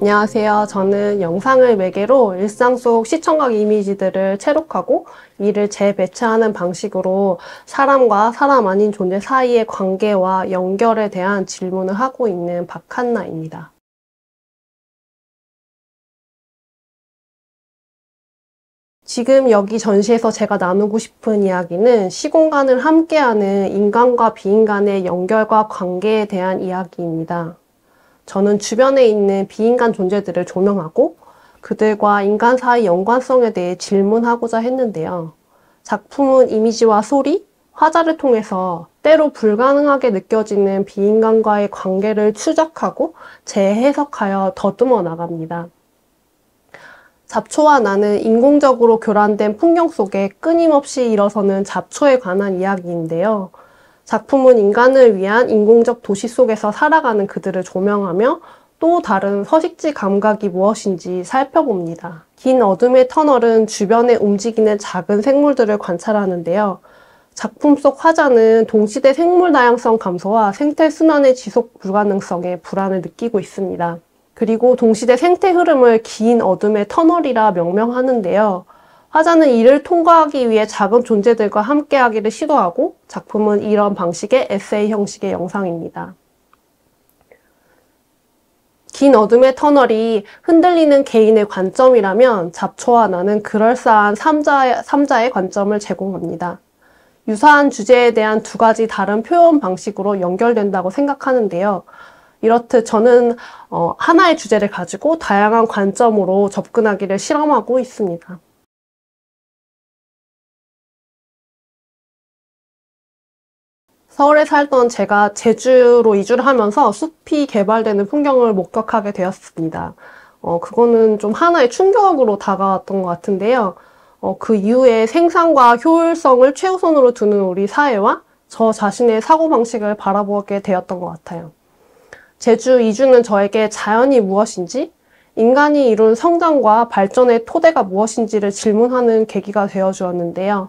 안녕하세요. 저는 영상을 매개로 일상 속 시청각 이미지들을 채록하고 이를 재배치하는 방식으로 사람과 사람 아닌 존재 사이의 관계와 연결에 대한 질문을 하고 있는 박한나입니다. 지금 여기 전시에서 제가 나누고 싶은 이야기는 시공간을 함께하는 인간과 비인간의 연결과 관계에 대한 이야기입니다. 저는 주변에 있는 비인간 존재들을 조명하고 그들과 인간 사이 연관성에 대해 질문하고자 했는데요. 작품은 이미지와 소리, 화자를 통해서 때로 불가능하게 느껴지는 비인간과의 관계를 추적하고 재해석하여 더듬어 나갑니다. 잡초와 나는 인공적으로 교란된 풍경 속에 끊임없이 일어서는 잡초에 관한 이야기인데요. 작품은 인간을 위한 인공적 도시 속에서 살아가는 그들을 조명하며 또 다른 서식지 감각이 무엇인지 살펴봅니다. 긴 어둠의 터널은 주변에 움직이는 작은 생물들을 관찰하는데요. 작품 속 화자는 동시대 생물 다양성 감소와 생태 순환의 지속 불가능성에 불안을 느끼고 있습니다. 그리고 동시대 생태 흐름을 긴 어둠의 터널이라 명명하는데요. 화자는 이를 통과하기 위해 작은 존재들과 함께하기를 시도하고 작품은 이런 방식의 에세이 형식의 영상입니다. 긴 어둠의 터널이 흔들리는 개인의 관점이라면 잡초와 나는 그럴싸한 삼자의 관점을 제공합니다. 유사한 주제에 대한 두 가지 다른 표현 방식으로 연결된다고 생각하는데요. 이렇듯 저는 하나의 주제를 가지고 다양한 관점으로 접근하기를 실험하고 있습니다. 서울에 살던 제가 제주로 이주를 하면서 숲이 개발되는 풍경을 목격하게 되었습니다. 그거는 좀 하나의 충격으로 다가왔던 것 같은데요. 그 이후에 생산과 효율성을 최우선으로 두는 우리 사회와 저 자신의 사고방식을 바라보게 되었던 것 같아요. 제주 이주는 저에게 자연이 무엇인지, 인간이 이룬 성장과 발전의 토대가 무엇인지를 질문하는 계기가 되어주었는데요.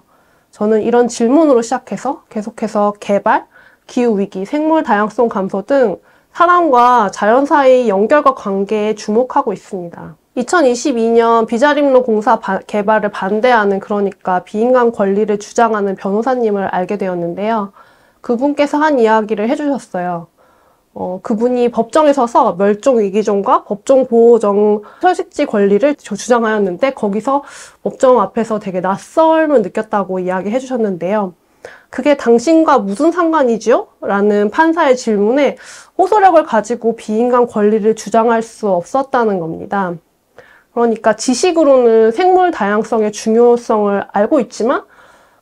저는 이런 질문으로 시작해서 계속해서 개발, 기후위기, 생물 다양성 감소 등 사람과 자연 사이의 연결과 관계에 주목하고 있습니다. 2022년 비자림로 공사 개발을 반대하는, 그러니까 비인간 권리를 주장하는 변호사님을 알게 되었는데요. 그분께서 한 이야기를 해주셨어요. 그분이 법정에 서서 멸종위기종과 법정보호종 서식지 권리를 주장하였는데 거기서 법정 앞에서 되게 낯설음을 느꼈다고 이야기해 주셨는데요. 그게 당신과 무슨 상관이지요? 라는 판사의 질문에 호소력을 가지고 비인간 권리를 주장할 수 없었다는 겁니다. 그러니까 지식으로는 생물 다양성의 중요성을 알고 있지만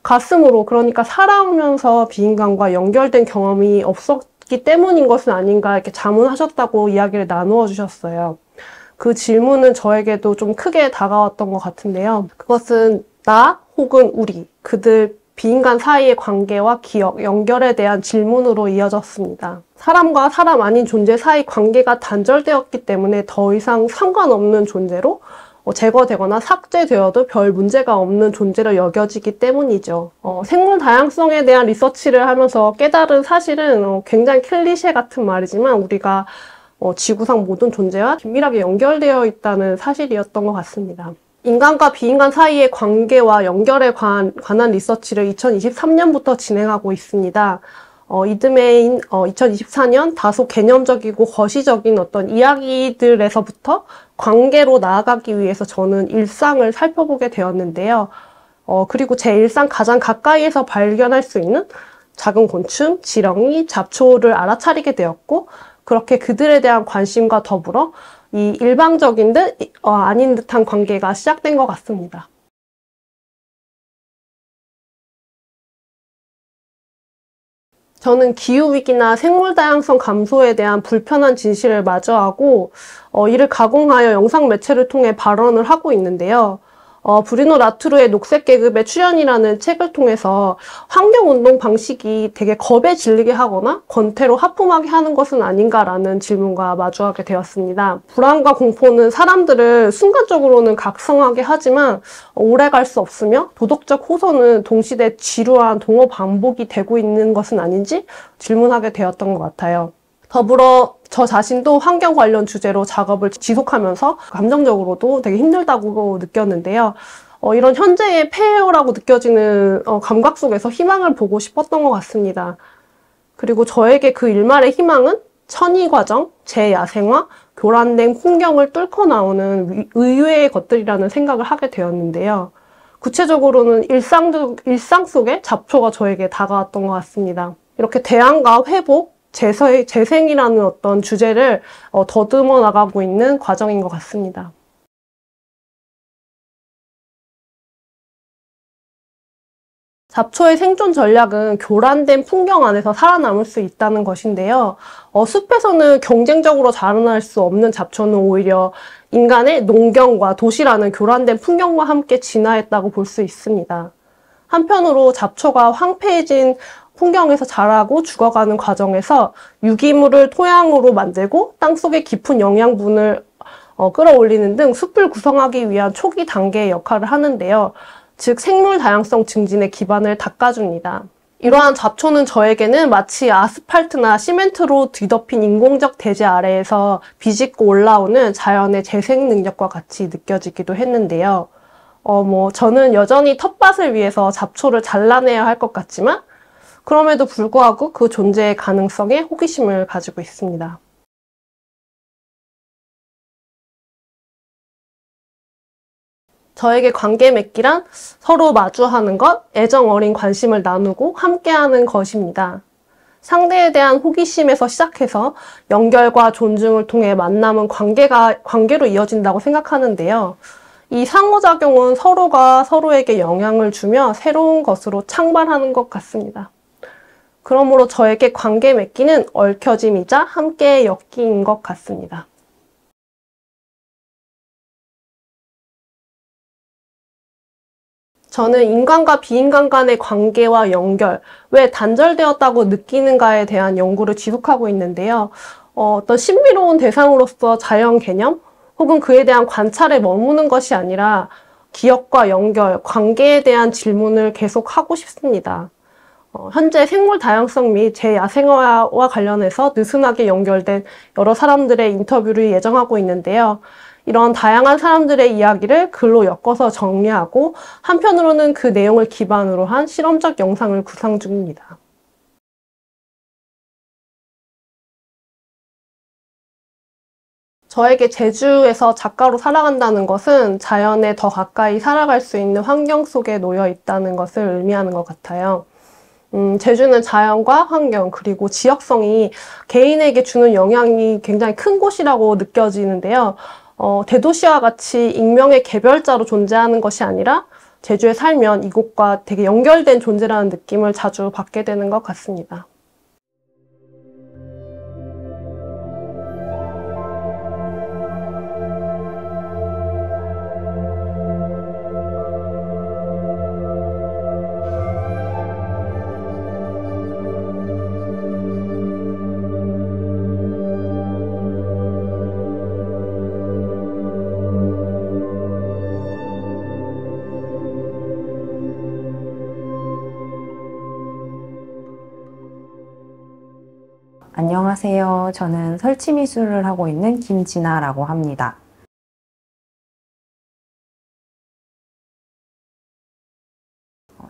가슴으로, 그러니까 살아오면서 비인간과 연결된 경험이 없었기 때문인 것은 아닌가 이렇게 자문하셨다고 이야기를 나누어 주셨어요. 그 질문은 저에게도 좀 크게 다가왔던 것 같은데요. 그것은 나 혹은 우리, 그들 비인간 사이의 관계와 기억, 연결에 대한 질문으로 이어졌습니다. 사람과 사람 아닌 존재 사이 관계가 단절되었기 때문에 더 이상 상관없는 존재로 제거되거나 삭제되어도 별 문제가 없는 존재로 여겨지기 때문이죠. 생물 다양성에 대한 리서치를 하면서 깨달은 사실은 굉장히 클리셰 같은 말이지만 우리가 지구상 모든 존재와 긴밀하게 연결되어 있다는 사실이었던 것 같습니다. 인간과 비인간 사이의 관계와 연결에 관한 리서치를 2023년부터 진행하고 있습니다. 이듬해인 2024년 다소 개념적이고 거시적인 어떤 이야기들에서부터 관계로 나아가기 위해서 저는 일상을 살펴보게 되었는데요. 그리고 제 일상 가장 가까이에서 발견할 수 있는 작은 곤충, 지렁이, 잡초를 알아차리게 되었고, 그렇게 그들에 대한 관심과 더불어 이 일방적인 듯 아닌 듯한 관계가 시작된 것 같습니다. 저는 기후위기나 생물다양성 감소에 대한 불편한 진실을 마주하고 이를 가공하여 영상 매체를 통해 발언을 하고 있는데요. 브루노 라투르의 녹색계급의 출현이라는 책을 통해서 환경운동 방식이 되게 겁에 질리게 하거나 권태로 하품하게 하는 것은 아닌가라는 질문과 마주하게 되었습니다. 불안과 공포는 사람들을 순간적으로는 각성하게 하지만 오래 갈 수 없으며 도덕적 호소는 동시대 지루한 동업 반복이 되고 있는 것은 아닌지 질문하게 되었던 것 같아요. 더불어 저 자신도 환경 관련 주제로 작업을 지속하면서 감정적으로도 되게 힘들다고 느꼈는데요. 이런 현재의 폐허라고 느껴지는 감각 속에서 희망을 보고 싶었던 것 같습니다. 그리고 저에게 그 일말의 희망은 천의과정, 재야생화, 교란된 풍경을 뚫고 나오는 의외의 것들이라는 생각을 하게 되었는데요. 구체적으로는 일상 속에 잡초가 저에게 다가왔던 것 같습니다. 이렇게 대안과 회복, 재생이라는 어떤 주제를 더듬어 나가고 있는 과정인 것 같습니다. 잡초의 생존 전략은 교란된 풍경 안에서 살아남을 수 있다는 것인데요. 숲에서는 경쟁적으로 자라날 수 없는 잡초는 오히려 인간의 농경과 도시라는 교란된 풍경과 함께 진화했다고 볼 수 있습니다. 한편으로 잡초가 황폐해진 풍경에서 자라고 죽어가는 과정에서 유기물을 토양으로 만들고 땅속의 깊은 영양분을 끌어올리는 등 숲을 구성하기 위한 초기 단계의 역할을 하는데요. 즉 생물 다양성 증진의 기반을 닦아줍니다. 이러한 잡초는 저에게는 마치 아스팔트나 시멘트로 뒤덮인 인공적 대지 아래에서 비집고 올라오는 자연의 재생 능력과 같이 느껴지기도 했는데요. 저는 여전히 텃밭을 위해서 잡초를 잘라내야 할 것 같지만 그럼에도 불구하고 그 존재의 가능성에 호기심을 가지고 있습니다. 저에게 관계 맺기란 서로 마주하는 것, 애정 어린 관심을 나누고 함께하는 것입니다. 상대에 대한 호기심에서 시작해서 연결과 존중을 통해 만남은 관계로 이어진다고 생각하는데요. 이 상호작용은 서로가 서로에게 영향을 주며 새로운 것으로 창발하는 것 같습니다. 그러므로 저에게 관계 맺기는 얽혀짐이자 함께의 엮기인 것 같습니다. 저는 인간과 비인간 간의 관계와 연결, 왜 단절되었다고 느끼는가에 대한 연구를 지속하고 있는데요. 어떤 신비로운 대상으로서 자연 개념 혹은 그에 대한 관찰에 머무는 것이 아니라 기억과 연결, 관계에 대한 질문을 계속 하고 싶습니다. 현재 생물 다양성 및 재야생화와 관련해서 느슨하게 연결된 여러 사람들의 인터뷰를 예정하고 있는데요. 이런 다양한 사람들의 이야기를 글로 엮어서 정리하고 한편으로는 그 내용을 기반으로 한 실험적 영상을 구상 중입니다. 저에게 제주에서 작가로 살아간다는 것은 자연에 더 가까이 살아갈 수 있는 환경 속에 놓여 있다는 것을 의미하는 것 같아요. 제주는 자연과 환경 그리고 지역성이 개인에게 주는 영향이 굉장히 큰 곳이라고 느껴지는데요. 대도시와 같이 익명의 개별자로 존재하는 것이 아니라 제주에 살면 이곳과 되게 연결된 존재라는 느낌을 자주 받게 되는 것 같습니다. 안녕하세요. 저는 설치미술을 하고 있는 김진아라고 합니다.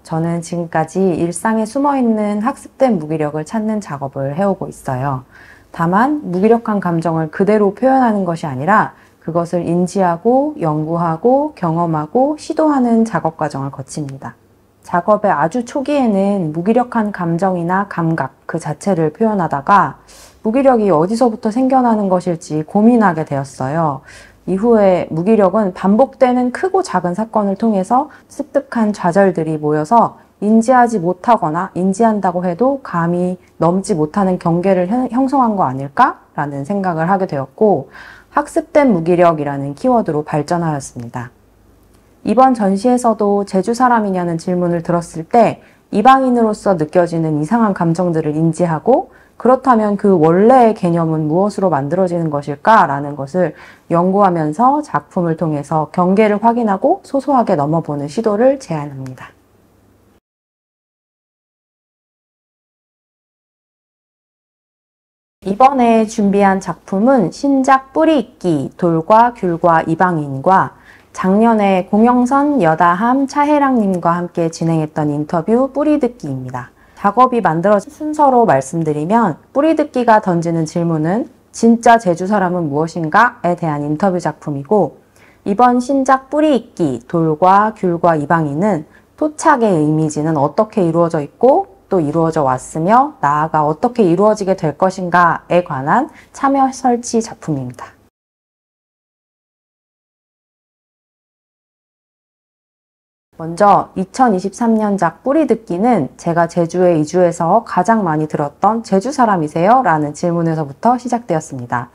저는 지금까지 일상에 숨어있는 학습된 무기력을 찾는 작업을 해오고 있어요. 다만 무기력한 감정을 그대로 표현하는 것이 아니라 그것을 인지하고 연구하고 경험하고 시도하는 작업 과정을 거칩니다. 작업의 아주 초기에는 무기력한 감정이나 감각 그 자체를 표현하다가 무기력이 어디서부터 생겨나는 것일지 고민하게 되었어요. 이후에 무기력은 반복되는 크고 작은 사건을 통해서 습득한 좌절들이 모여서 인지하지 못하거나 인지한다고 해도 감히 넘지 못하는 경계를 형성한 거 아닐까라는 생각을 하게 되었고 학습된 무기력이라는 키워드로 발전하였습니다. 이번 전시에서도 제주 사람이냐는 질문을 들었을 때 이방인으로서 느껴지는 이상한 감정들을 인지하고 그렇다면 그 원래의 개념은 무엇으로 만들어지는 것일까라는 것을 연구하면서 작품을 통해서 경계를 확인하고 소소하게 넘어보는 시도를 제안합니다. 이번에 준비한 작품은 신작 뿌리있기 돌과 귤과 이방인과 작년에 공영선, 여다함, 차혜랑님과 함께 진행했던 인터뷰 뿌리듣기입니다. 작업이 만들어진 순서로 말씀드리면 뿌리듣기가 던지는 질문은 진짜 제주 사람은 무엇인가?에 대한 인터뷰 작품이고, 이번 신작 뿌리있기 돌과 귤과 이방인은 토착의 이미지는 어떻게 이루어져 있고 또 이루어져 왔으며 나아가 어떻게 이루어지게 될 것인가에 관한 참여 설치 작품입니다. 먼저 2023년작 뿌리듣기는 제가 제주에 이주해서 가장 많이 들었던 제주 사람이세요? 라는 질문에서부터 시작되었습니다.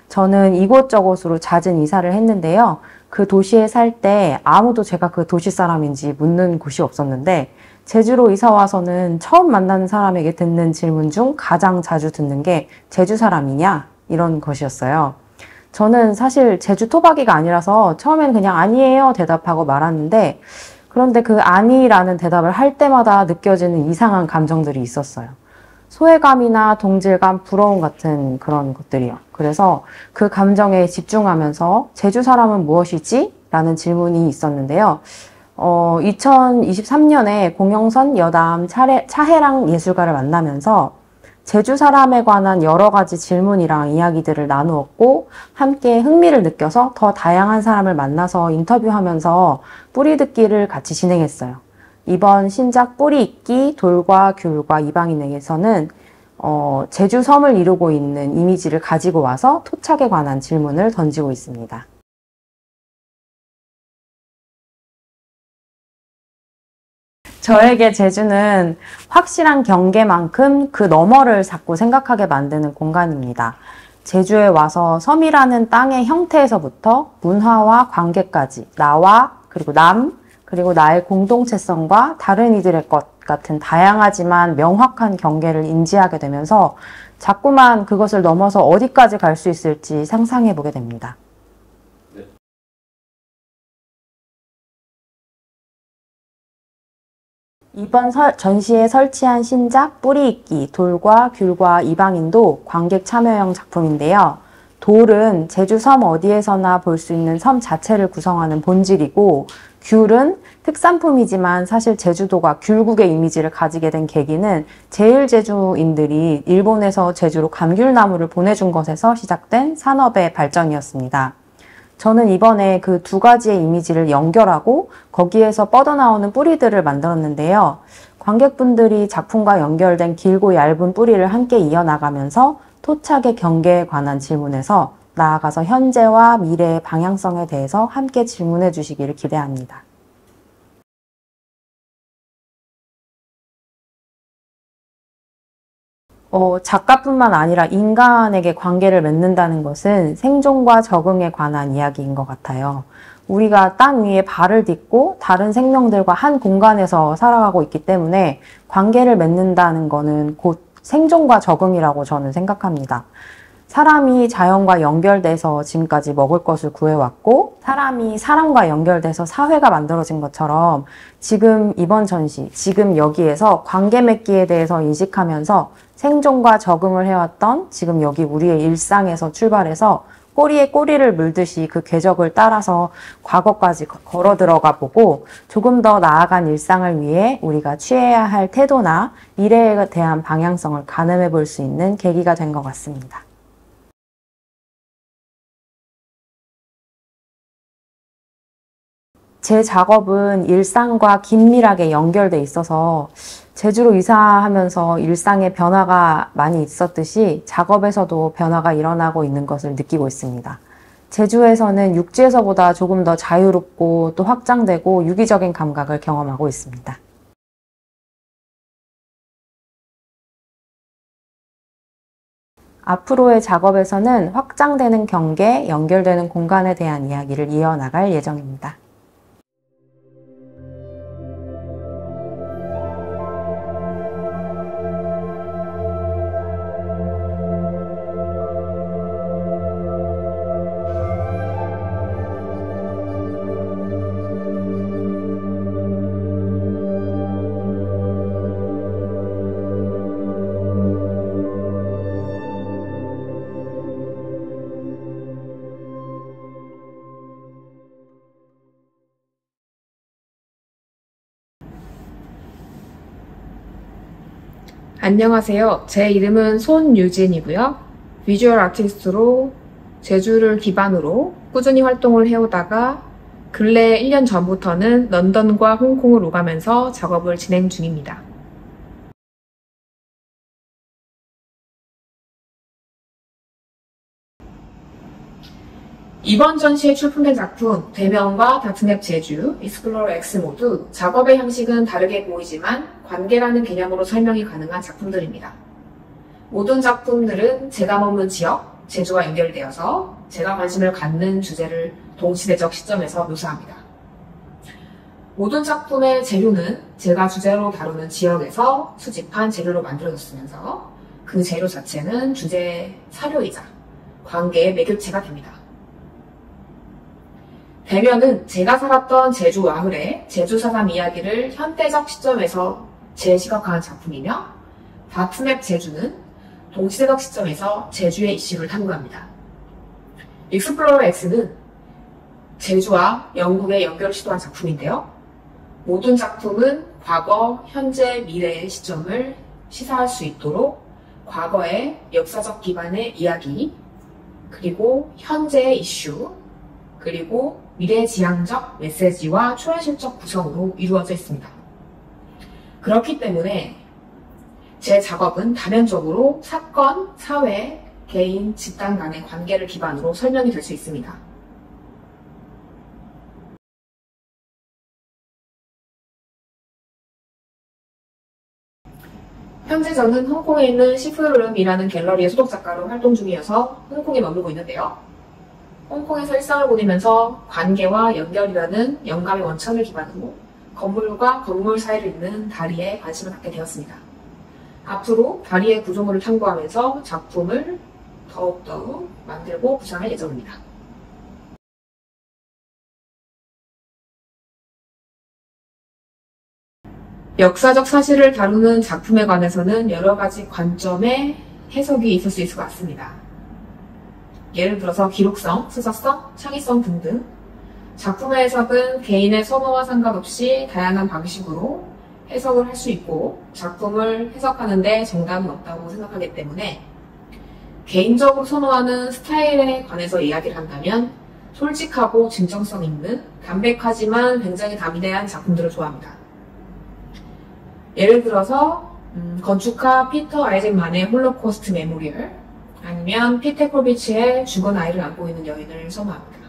저는 이곳저곳으로 잦은 이사를 했는데요. 그 도시에 살 때 아무도 제가 그 도시 사람인지 묻는 곳이 없었는데 제주로 이사 와서는 처음 만나는 사람에게 듣는 질문 중 가장 자주 듣는 게 제주 사람이냐? 이런 것이었어요. 저는 사실 제주 토박이가 아니라서 처음에는 그냥 아니에요 대답하고 말았는데, 그런데 그 아니라는 대답을 할 때마다 느껴지는 이상한 감정들이 있었어요. 소외감이나 동질감, 부러움 같은 그런 것들이요. 그래서 그 감정에 집중하면서 제주 사람은 무엇이지? 라는 질문이 있었는데요. 2023년에 공영선, 여담, 차혜랑 예술가를 만나면서 제주 사람에 관한 여러 가지 질문이랑 이야기들을 나누었고 함께 흥미를 느껴서 더 다양한 사람을 만나서 인터뷰하면서 뿌리듣기를 같이 진행했어요. 이번 신작 뿌리있기 돌과 귤과 이방인에게서는 제주 섬을 이루고 있는 이미지를 가지고 와서 토착에 관한 질문을 던지고 있습니다. 저에게 제주는 확실한 경계만큼 그 너머를 자꾸 생각하게 만드는 공간입니다. 제주에 와서 섬이라는 땅의 형태에서부터 문화와 관계까지 나와 그리고 남 그리고 나의 공동체성과 다른 이들의 것 같은 다양하지만 명확한 경계를 인지하게 되면서 자꾸만 그것을 넘어서 어디까지 갈 수 있을지 상상해 보게 됩니다. 이번 전시에 설치한 신작 뿌리있기 돌과 귤과 이방인도 관객 참여형 작품인데요. 돌은 제주 섬 어디에서나 볼 수 있는 섬 자체를 구성하는 본질이고, 귤은 특산품이지만 사실 제주도가 귤국의 이미지를 가지게 된 계기는 제일제주인들이 일본에서 제주로 감귤나무를 보내준 것에서 시작된 산업의 발전이었습니다. 저는 이번에 그 두 가지의 이미지를 연결하고 거기에서 뻗어나오는 뿌리들을 만들었는데요. 관객분들이 작품과 연결된 길고 얇은 뿌리를 함께 이어나가면서 토착의 경계에 관한 질문에서 나아가서 현재와 미래의 방향성에 대해서 함께 질문해 주시기를 기대합니다. 작가뿐만 아니라 인간에게 관계를 맺는다는 것은 생존과 적응에 관한 이야기인 것 같아요. 우리가 땅 위에 발을 딛고 다른 생명들과 한 공간에서 살아가고 있기 때문에 관계를 맺는다는 것은 곧 생존과 적응이라고 저는 생각합니다. 사람이 자연과 연결돼서 지금까지 먹을 것을 구해왔고 사람이 사람과 연결돼서 사회가 만들어진 것처럼 지금 이번 전시, 지금 여기에서 관계 맺기에 대해서 인식하면서 생존과 적응을 해왔던 지금 여기 우리의 일상에서 출발해서 꼬리에 꼬리를 물듯이 그 궤적을 따라서 과거까지 걸어 들어가 보고 조금 더 나아간 일상을 위해 우리가 취해야 할 태도나 미래에 대한 방향성을 가늠해 볼 수 있는 계기가 된 것 같습니다. 제 작업은 일상과 긴밀하게 연결돼 있어서 제주로 이사하면서 일상에 변화가 많이 있었듯이 작업에서도 변화가 일어나고 있는 것을 느끼고 있습니다. 제주에서는 육지에서보다 조금 더 자유롭고 또 확장되고 유기적인 감각을 경험하고 있습니다. 앞으로의 작업에서는 확장되는 경계, 연결되는 공간에 대한 이야기를 이어나갈 예정입니다. 안녕하세요. 제 이름은 손유진이고요. 비주얼 아티스트로 제주를 기반으로 꾸준히 활동을 해오다가 근래 1년 전부터는 런던과 홍콩을 오가면서 작업을 진행 중입니다. 이번 전시에 출품된 작품 대면과 다트맵 제주, 익스플로러 X 모두 작업의 형식은 다르게 보이지만 관계라는 개념으로 설명이 가능한 작품들입니다. 모든 작품들은 제가 머무는 지역, 제주와 연결되어서 제가 관심을 갖는 주제를 동시대적 시점에서 묘사합니다. 모든 작품의 재료는 제가 주제로 다루는 지역에서 수집한 재료로 만들어졌으면서 그 재료 자체는 주제의 사료이자 관계의 매개체가 됩니다. 대면은 제가 살았던 제주 마을의 제주 사람 이야기를 현대적 시점에서 재시각화한 작품이며 다트맵 제주는 동시대적 시점에서 제주의 이슈를 탐구합니다. 익스플로러 X는 제주와 영국의 연결을 시도한 작품인데요. 모든 작품은 과거, 현재, 미래의 시점을 시사할 수 있도록 과거의 역사적 기반의 이야기, 그리고 현재의 이슈, 그리고 미래지향적 메시지와 초현실적 구성으로 이루어져 있습니다. 그렇기 때문에 제 작업은 다면적으로 사건, 사회, 개인, 집단 간의 관계를 기반으로 설명이 될 수 있습니다. 현재 저는 홍콩에 있는 시프룸이라는 갤러리의 소속 작가로 활동 중이어서 홍콩에 머물고 있는데요. 홍콩에서 일상을 보내면서 관계와 연결이라는 영감의 원천을 기반으로 건물과 건물 사이를 잇는 다리에 관심을 갖게 되었습니다. 앞으로 다리의 구조물을 탐구하면서 작품을 더욱더욱 만들고 구상할 예정입니다. 역사적 사실을 다루는 작품에 관해서는 여러 가지 관점의 해석이 있을 수 있을 것 같습니다. 예를 들어서 기록성, 수사성, 창의성 등등 작품의 해석은 개인의 선호와 상관없이 다양한 방식으로 해석을 할 수 있고 작품을 해석하는 데 정답은 없다고 생각하기 때문에 개인적으로 선호하는 스타일에 관해서 이야기를 한다면 솔직하고 진정성 있는 담백하지만 굉장히 담대한 작품들을 좋아합니다. 예를 들어서 건축가 피터 아이젠만의 홀로코스트 메모리얼 아니면 피테 콜비치의 죽은 아이를 안고 있는 여인을 선호합니다.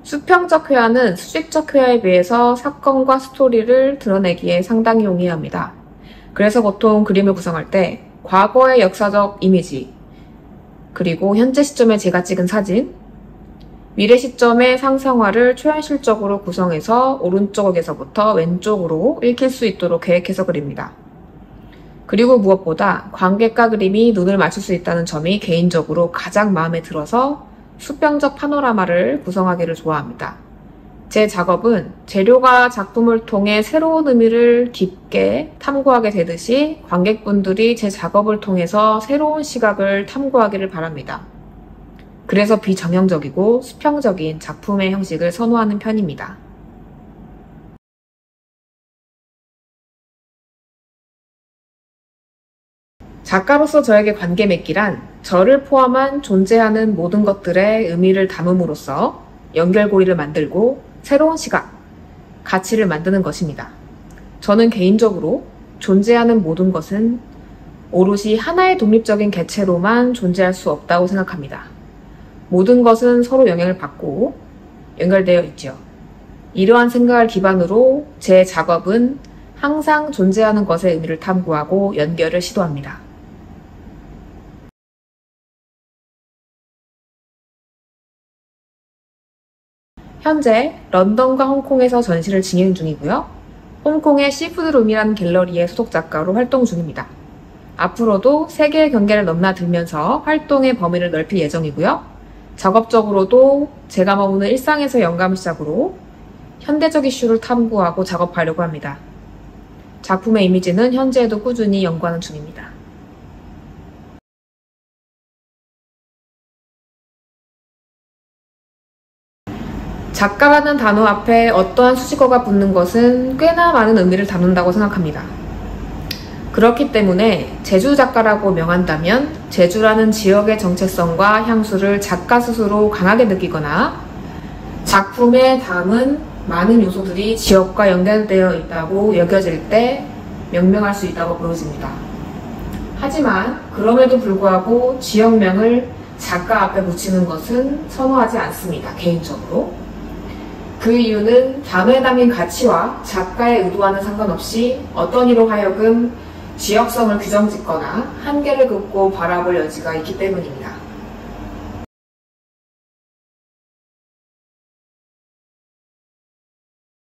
수평적 회화는 수직적 회화에 비해서 사건과 스토리를 드러내기에 상당히 용이합니다. 그래서 보통 그림을 구성할 때 과거의 역사적 이미지, 그리고 현재 시점에 제가 찍은 사진, 미래 시점의 상상화를 초현실적으로 구성해서 오른쪽에서부터 왼쪽으로 읽힐 수 있도록 계획해서 그립니다. 그리고 무엇보다 관객과 그림이 눈을 맞출 수 있다는 점이 개인적으로 가장 마음에 들어서 수평적 파노라마를 구성하기를 좋아합니다. 제 작업은 재료가 작품을 통해 새로운 의미를 깊게 탐구하게 되듯이 관객분들이 제 작업을 통해서 새로운 시각을 탐구하기를 바랍니다. 그래서 비정형적이고 수평적인 작품의 형식을 선호하는 편입니다. 작가로서 저에게 관계 맺기란 저를 포함한 존재하는 모든 것들의 의미를 담음으로써 연결고리를 만들고 새로운 시각, 가치를 만드는 것입니다. 저는 개인적으로 존재하는 모든 것은 오롯이 하나의 독립적인 개체로만 존재할 수 없다고 생각합니다. 모든 것은 서로 영향을 받고 연결되어 있죠. 이러한 생각을 기반으로 제 작업은 항상 존재하는 것의 의미를 탐구하고 연결을 시도합니다. 현재 런던과 홍콩에서 전시를 진행 중이고요. 홍콩의 시푸드룸이라는 갤러리의 소속 작가로 활동 중입니다. 앞으로도 세계의 경계를 넘나들면서 활동의 범위를 넓힐 예정이고요. 작업적으로도 제가 머무는 일상에서 영감을 시작으로 현대적 이슈를 탐구하고 작업하려고 합니다. 작품의 이미지는 현재에도 꾸준히 연구하는 중입니다. 작가라는 단어 앞에 어떠한 수식어가 붙는 것은 꽤나 많은 의미를 담는다고 생각합니다. 그렇기 때문에 제주 작가라고 명한다면 제주라는 지역의 정체성과 향수를 작가 스스로 강하게 느끼거나 작품에 담은 많은 요소들이 지역과 연결되어 있다고 여겨질 때 명명할 수 있다고 보여집니다. 하지만 그럼에도 불구하고 지역명을 작가 앞에 붙이는 것은 선호하지 않습니다. 개인적으로. 그 이유는 담에 담긴 가치와 작가의 의도와는 상관없이 어떤 이로 하여금 지역성을 규정짓거나 한계를 긋고 바라볼 여지가 있기 때문입니다.